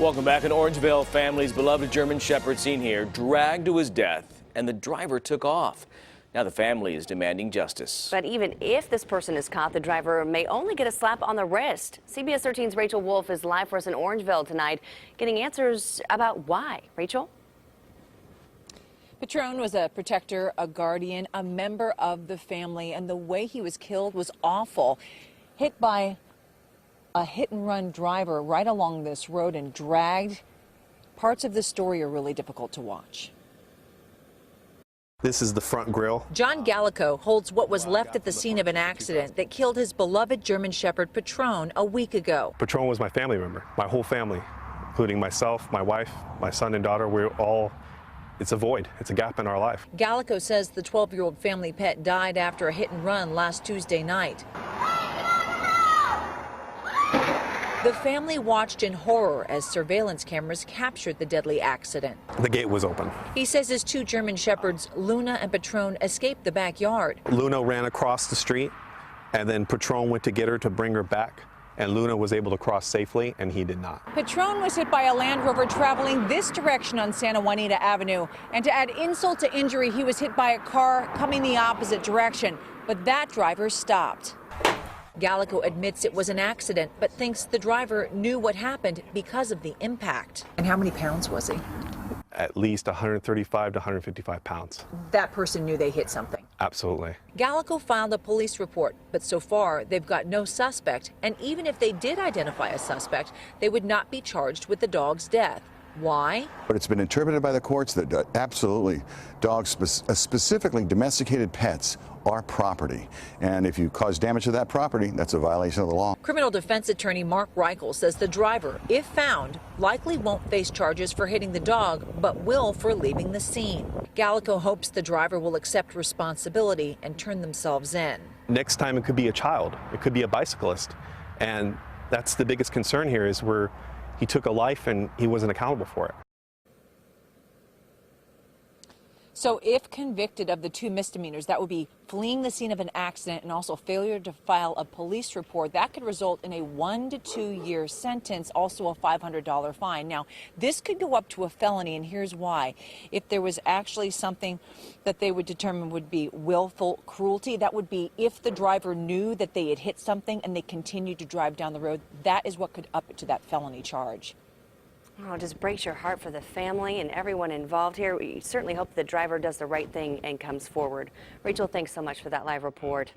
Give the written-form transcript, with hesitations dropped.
Welcome back. An Orangevale family's beloved German Shepherd seen here, dragged to his death, and the driver took off. Now the family is demanding justice. But even if this person is caught, the driver may only get a slap on the wrist. CBS 13's Rachel Wolf is live for us in Orangevale tonight, getting answers about why. Rachel? Patron was a protector, a guardian, a member of the family, and the way he was killed was awful. Hit by a hit-and-run driver right along this road and dragged. Parts of the story are really difficult to watch. This is the front grille. John Gallico holds what was left at the scene of an accident that killed his beloved German Shepherd Patron a week ago. Patron was my family member, my whole family, including myself, my wife, my son and daughter. We're all, it's a void, it's a gap in our life. Gallico says the 12-year-old family pet died after a hit-and-run last Tuesday night. The family watched in horror as surveillance cameras captured the deadly accident. The gate was open. He says his two German Shepherds, Luna and Patron, escaped the backyard. Luna ran across the street, and then Patron went to get her to bring her back, and Luna was able to cross safely, and he did not. Patron was hit by a Land Rover traveling this direction on Santa Juanita Avenue. And to add insult to injury, he was hit by a car coming the opposite direction. But that driver stopped. Gallico admits it was an accident, but thinks the driver knew what happened because of the impact. And how many pounds was he? At least 135 to 155 pounds. That person knew they hit something. Absolutely. Gallico filed a police report, but so far they've got no suspect. And even if they did identify a suspect, they would not be charged with the dog's death. Why? But it's been interpreted by the courts that absolutely dogs, specifically domesticated pets, are property. And if you cause damage to that property, that's a violation of the law. Criminal defense attorney Mark Reichel says the driver, if found, likely won't face charges for hitting the dog, but will for leaving the scene. Gallico hopes the driver will accept responsibility and turn themselves in. Next time it could be a child, it could be a bicyclist. And that's the biggest concern here is where he took a life and he wasn't accountable for it. So if convicted of the two misdemeanors, that would be fleeing the scene of an accident and also failure to file a police report. That could result in a 1 to 2 year sentence, also a $500 fine. Now, this could go up to a felony, and here's why. If there was actually something that they would determine would be willful cruelty, that would be if the driver knew that they had hit something and they continued to drive down the road, that is what could up it to that felony charge. Oh, it just breaks your heart for the family and everyone involved here. We certainly hope the driver does the right thing and comes forward. Rachel, thanks so much for that live report.